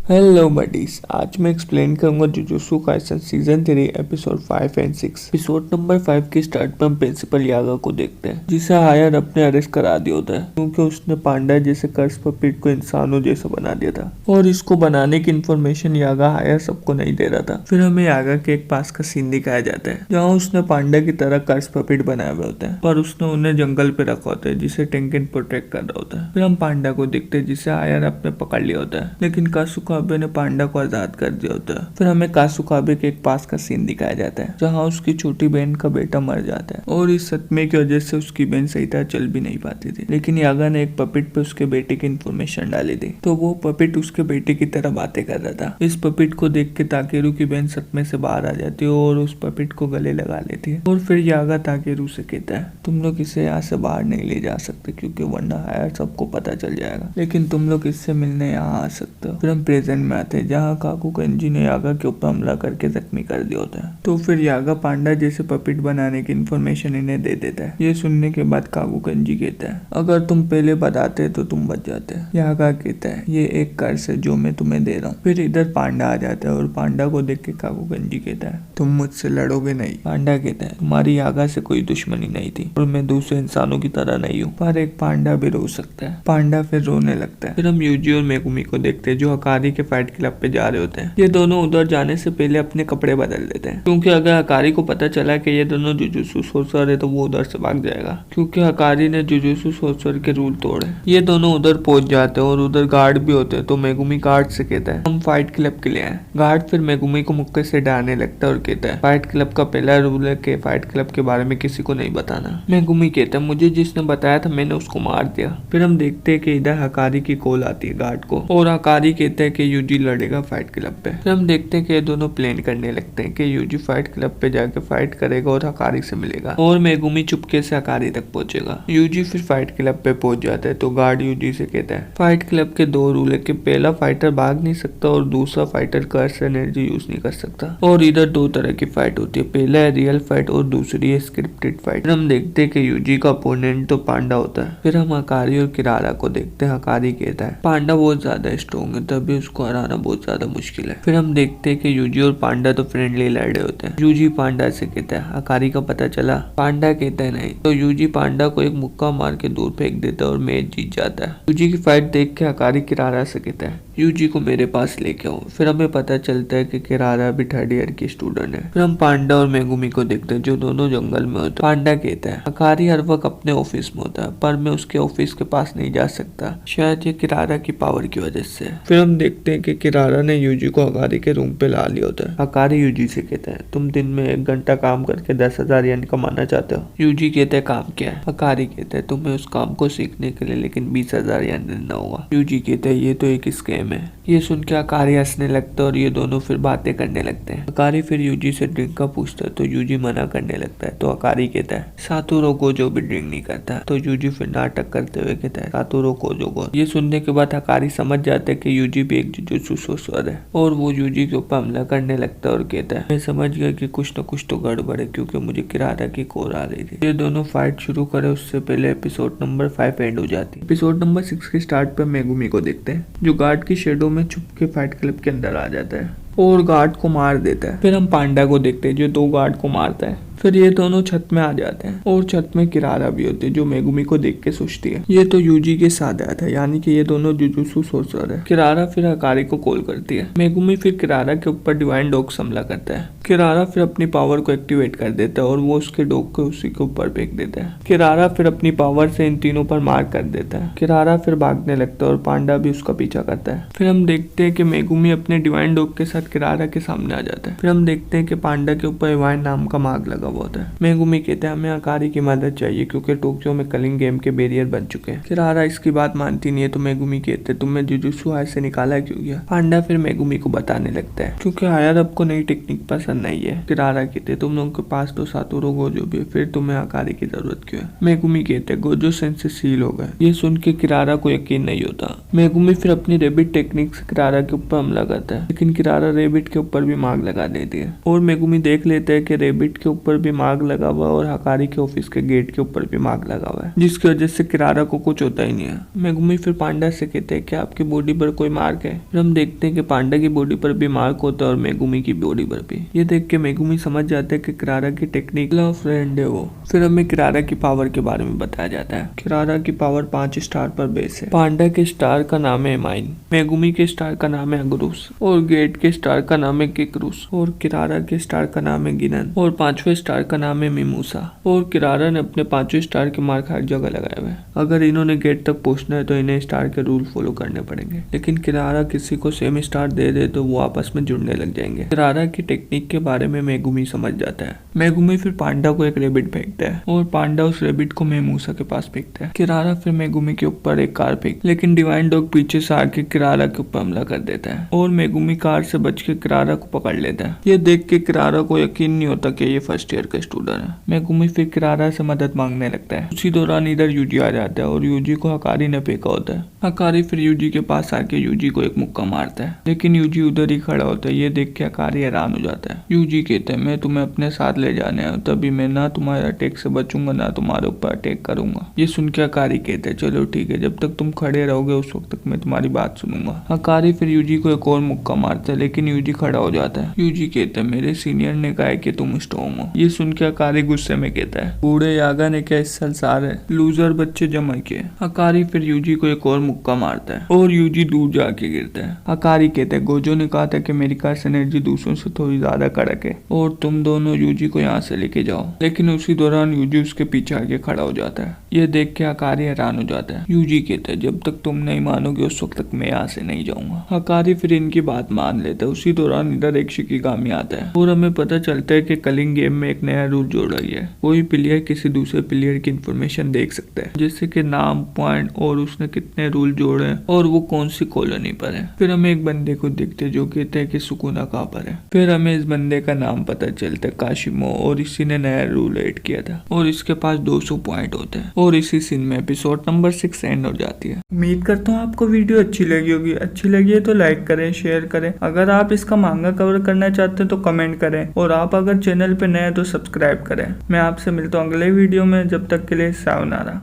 Hello buddies, आज मैं explain करूंगा jujutsu Kaisen season 3 episode 5 and 6। Episode number 5 के स्टार्ट में हम प्रिंसिपल यागा को देखते हैं, जिसे हायर अपने अरेस्ट करा दिया होता है क्योंकि उसने पांडा जैसे कर्स पपिट को इंसानों जैसा बना दिया था और इसको बनाने की इन्फॉर्मेशन यागा हायर सबको नहीं दे रहा था। फिर हमें यागा के एक पास का सीन दिखाया जाता है जहाँ उसने पांडा की तरह कर्स पपिट बनाए हुए होते हैं, पर उसने उन्हें जंगल पे रखा होता है जिसे टेंकेन प्रोटेक्ट कर रहा होता है। फिर हम पांडा को देखते हैं जिसे हायर अपने पकड़ लिया होता है, लेकिन कासुकाबे ने पांडा को आजाद कर दिया होता है। फिर हमें कासुकाबे के एक पास का सीन दिखाया जाता है जहाँ उसकी छोटी बहन का बेटा मर जाता है और इस सदमे की वजह से उसकी बहन सही तरह चल भी नहीं पाती थी, लेकिन यागा ने एक पपिट पे उसके बेटे की इन्फॉर्मेशन डाली थी तो वो पपिट उसके बेटे की तरह बातें कर रहा था। इस पपिट को देख के ताकेरू की बहन सदमे से बाहर आ जाती है और उस पपिट को गले लगा लेती है और फिर यागा ताकेरू से कहता है तुम लोग इसे यहाँ से बाहर नहीं ले जा सकते क्योंकि वरना हायर सबको पता चल जाएगा, लेकिन तुम लोग इससे मिलने यहाँ आ सकते हो। फिर हम प्रेजेंट में आते हैं जहाँ काकुकेंजी ने यागा के ऊपर हमला करके जख्मी कर दिया होता है। तो फिर यागा पांडा जैसे पपिट बनाने की इन्फॉर्मेशन इन्हें दे देता है। ये सुनने के बाद काकुकेंजी कहता है अगर तुम पहले बताते तो तुम बच जाते। यागा कहता है ये एक कर्ज है जो मैं तुम्हें दे रहा हूँ। फिर इधर पांडा आ जाता है और पांडा को देख के काकुकेंजी कहता है तुम मुझसे लड़ोगे नहीं। पांडा कहता है तुम्हारी यागा से कोई दुश्मनी नहीं थी और मैं दूसरे इंसानों की तरह नहीं हूँ, पर एक पांडा भी रो सकता है। पांडा फिर रोने लगता है। फिर हम यूजी और मेगुमी को देखते हैं जो हकारी के फाइट क्लब पे जा रहे होते हैं। ये दोनों उधर जाने से पहले अपने कपड़े बदल लेते हैं क्योंकि अगर हकारी को पता चला कि ये दोनों जुजुत्सु सोर्सर है तो वो उधर से भाग जाएगा क्योंकि हकारी ने जुजुत्सु सोर्सर के रूल तोड़े। ये दोनों उधर पहुंच जाते हैं और उधर गार्ड भी होते हैं तो मेगुमी गार्ड से कहता है हम फाइट क्लब के लिए आए। गार्ड फिर मेगुमी को मुक्के से डालने लगता है और कहता है फाइट क्लब का पहला रूल है कि फाइट क्लब के बारे में किसी को नहीं बताना। मेगुमी कहता है मुझे जिसने बताया था मैंने उसको मार दिया। फिर हम देखते हैं कि इधर हकारी की कॉल आती है गार्ड को और हकारी कहता है कि यूजी लड़ेगा फाइट क्लब पे। फिर हम देखते हैं कि ये दोनों प्लान करने लगते हैं कि यूजी फाइट क्लब पे जाके फाइट करेगा और हकारी से मिलेगा और मेगुमी चुपके से हकारी तक पहुंचेगा। यूजी फिर फाइट क्लब पे पहुंच जाता है तो गार्ड यूजी से कहता है फाइट क्लब के दो रूल है कि पहला फाइटर भाग नहीं सकता और दूसरा फाइटर कर्स एनर्जी यूज नहीं कर सकता। और इधर दो तरह की फाइट होती है, पहला है रियल फाइट और दूसरी है स्क्रिप्टेड फाइट। फिर हम देखते हैं कि यूजी का अपोनेंट तो पांडा होता है। फिर हम हकारी और किरारा को देखते हैं। हकारी कहता है पांडा बहुत ज्यादा स्ट्रॉन्ग है तभी उसको हराना बहुत ज्यादा मुश्किल है। फिर हम देखते हैं कि यूजी और पांडा तो फ्रेंडली लड़े होते हैं। यूजी पांडा से कहता है हकारी का पता चला। पांडा कहता है नहीं, तो यूजी पांडा को एक मुक्का मार के दूर फेंक देता है और मैच जीत जाता है। यूजी की फाइट देख के हकारी किरारा से कहता है यूजी को मेरे पास लेके आओ। फिर हमें पता चलता है कि किरारा भी थर्ड ईयर की स्टूडेंट है। फिर हम पांडा और मेगुमी को देखते हैं जो दोनों जंगल में होते हैं। पांडा कहता है हकारी हर वक्त अपने ऑफिस में होता है पर मैं उसके ऑफिस के पास नहीं जा सकता, शायद ये किरारा की पावर की वजह से। फिर हम देखते हैं कि किरारा ने यूजी को हकारी के रूम पे ला लिया होता है। हकारी यूजी से कहता है तुम दिन में 1 घंटा काम करके 10,000 येन कमाना चाहते हो। यूजी कहते हैं काम क्या है। हकारी कहता है तुम्हें उस काम को सीखने के लिए लेकिन 20,000 येन देना होगा। यूजी कहते हैं ये तो एक स्कैम है। ये सुन के हकारी हंसने लगता है और ये दोनों फिर बातें करने लगते हैं। हकारी फिर यूजी से ड्रिंक का पूछता है तो यूजी मना करने लगता है तो हकारी कहता है सातोरू गोजो भी ड्रिंक नहीं करता। तो यूजी फिर नाटक करते हुए कहता है सातोरू गोजो। ये सुनने के बाद हकारी समझ जाता है कि यूजी भी एक जुजुत्सु सोर्सर है और वो यूजी के ऊपर हमला करने लगता है और कहता है मैं समझ गया कि कुछ न कुछ तो गड़बड़ है क्योंकि मुझे किरारा की कॉल आ रही थी। ये दोनों फाइट शुरू करे उससे पहले एपिसोड नंबर 5 एंड हो जाती है। एपिसोड नंबर 6 के स्टार्ट पे मेगुमी को देखते हैं जो गार्ड की शेडो में छुप के फाइट क्लब के अंदर आ जाता है और गार्ड को मार देता है। फिर हम पांडा को देखते हैं जो 2 गार्ड को मारता है। फिर ये दोनों छत में आ जाते हैं और छत में किरारा भी होती है जो मेगुमी को देख के सोचती है ये तो यूजी के साथ आया था, यानी कि ये दोनों जुजुत्सु सोर्सर है। किरारा फिर हकारी को कॉल करती है। मेगुमी फिर किरारा के ऊपर डिवाइन डॉग हमला करता है। किरारा फिर अपनी पावर को एक्टिवेट कर देता है और वो उसके डॉग को उसी के ऊपर फेंक देता है। किरारा फिर अपनी पावर से इन तीनों पर मार कर देता है। किरारा फिर भागने लगता है और पांडा भी उसका पीछा करता है। फिर हम देखते हैं कि मेगुमी अपने डिवाइन डॉग के साथ किरारा के सामने आ जाता है। फिर हम देखते हैं कि पांडा के ऊपर डिवाइन नाम का मार्क लगा हुआ होता है। मेगुमी कहते हैं हमें हकारी की मदद चाहिए क्योंकि टोक्यो में कलिंग गेम के बैरियर बन चुके हैं। किरारा इसकी बात मानती नहीं है तो मेगुमी कहते हैं तुमने जुजुत्सु हायर से निकाला क्यों गया। पांडा फिर मेगुमी को बताने लगता है क्योंकि हायर आपको नई टेक्निक पसंद नहीं है। किरारा कहते तुम लोगों के पास तो सातोरू गोजो भी है, फिर तुम्हें हकारी की जरूरत क्यों है। मेगुमी कहते गोजो सेंसेस सील हो गए। ये सुन के किरारा को यकीन नहीं होता। मेगुमी फिर अपनी रेबिट टेक्निक से किरारा के ऊपर हमला करता है लेकिन किरारा रेबिट के ऊपर भी मार्ग लगा देती है और मेगुमी देख लेते हैं कि रेबिट के ऊपर भी मार्ग लगा हुआ है और हकारी के ऑफिस के गेट के ऊपर भी मार्ग लगा हुआ है, जिसकी वजह से किरारा को कुछ होता ही नहीं है। मेगुमी फिर पांडा से कहते हैं कि आपकी बॉडी पर कोई मार्क है। फिर हम देखते हैं कि पांडा की बॉडी पर भी मार्क होता है और मेगुमी की बॉडी पर भी। ये देख के मेगुमी समझ जाते हैं कि किरारा की टेक्निक फ्रेंड है वो। फिर हमें किरारा की पावर के बारे में बताया जाता है। किरारा की पावर 5 स्टार पर बेस है। पांडा के स्टार का नाम है माइन, मेगुमी के स्टार का नाम है अगरुस और गेट के स्टार का नाम है किकरुस और किरारा के स्टार का नाम है गिनन और 5वें स्टार का नाम है मिमूसा। और किरारा ने अपने 5वें स्टार के मार्क हर जगह लगाए हुए हैं। अगर इन्होंने गेट तक पहुंचना है तो इन्हें स्टार के रूल फॉलो करने पड़ेंगे, लेकिन किरारा किसी को सेम स्टार दे दे तो वो आपस में जुड़ने लग जाएंगे। किरारा की टेक्निक के बारे में मेगुमी समझ जाता है। मेगुमी फिर पांडा को एक रेबिट फेंकता है और पांडा उस रेबिट को मेमूसा के पास फेंकता है। किरारा फिर मेगुमी के ऊपर एक कार फेंक, लेकिन डिवाइन डॉग पीछे से आके किरारा के ऊपर हमला कर देता है और मेगुमी कार से बच के किरारा को पकड़ लेता है। ये देख के किरारा को यकीन नहीं होता कि ये फर्स्ट ईयर का स्टूडेंट है। मेगुमी फिर किरारा से मदद मांगने लगता है। उसी दौरान इधर यूजी आ जाता है और यूजी को हकारी ने फेंका होता है। हकारी फिर यूजी के पास आके यूजी को एक मुक्का मारता है, लेकिन यूजी उधर ही खड़ा होता है। ये देख के हकारी हैरान हो जाता है। यूजी कहते हैं मैं तुम्हें अपने साथ ले जाने आया हूं, तभी मैं ना तुम्हारे अटैक से बचूंगा ना तुम्हारे ऊपर अटैक करूंगा। ये सुन के हकारी कहते हैं चलो ठीक है, जब तक तुम खड़े रहोगे उस वक्त तक मैं तुम्हारी बात सुनूंगा। हकारी फिर यूजी को एक और मुक्का मारता है, लेकिन यूजी खड़ा हो जाता है। यूजी कहते हैं मेरे सीनियर ने कहा है कि तुम स्ट्रॉन्ग हो। ये सुन के हकारी गुस्से में कहता है बूढ़े यागा ने क्या इस संसार है, लूजर बच्चे जमा के। हकारी फिर यूजी को एक और मुक्का मारता है और यूजी दूर जाके गिरता है। हकारी कहते हैं गोजो ने कहा था कि मेरी खास एनर्जी दूसरों से थोड़ी ज्यादा कड़क है और तुम दोनों यूजी को यहाँ से लेके जाओ, लेकिन उसी दौरान यूजी उसके पीछे आके खड़ा हो जाता है। ये देख के हकारी हैरान हो जाता है। यूजी कहते हैं जब तक तुम नहीं मानोगे उस वक्त तक मैं यहाँ से नहीं जाऊंगा। हकारी फिर इनकी बात मान लेता है। उसी दौरान इधर एक शिकिगामी आता है और हमें पता चलता है कि कलिंग गेम में एक नया रूल जोड़ा गया है। कोई प्लेयर किसी दूसरे प्लेयर की इन्फॉर्मेशन देख सकता है, जैसे कि नाम, पॉइंट और उसने कितने रूल जोड़े हैं और वो कौन सी कॉलोनी पर है। फिर हमें एक बंदे को देखते हैं जो कहते हैं कि सुकुना कहाँ पर है। फिर हमें इस बंदे का नाम पता चलता है काशिमो, और इसी ने नया रूल ऐड किया था और इसके पास 200 पॉइंट होते हैं। और इसी सीन में एपिसोड नंबर 6 एंड हो जाती है। उम्मीद करता हूँ आपको वीडियो अच्छी लगी होगी। अच्छी लगी है तो लाइक करें, शेयर करें। अगर आप इसका मांगा कवर करना चाहते हैं तो कमेंट करें और आप अगर चैनल पे नए हैं तो सब्सक्राइब करें। मैं आपसे मिलता हूँ अगले वीडियो में, जब तक के लिए सायोनारा।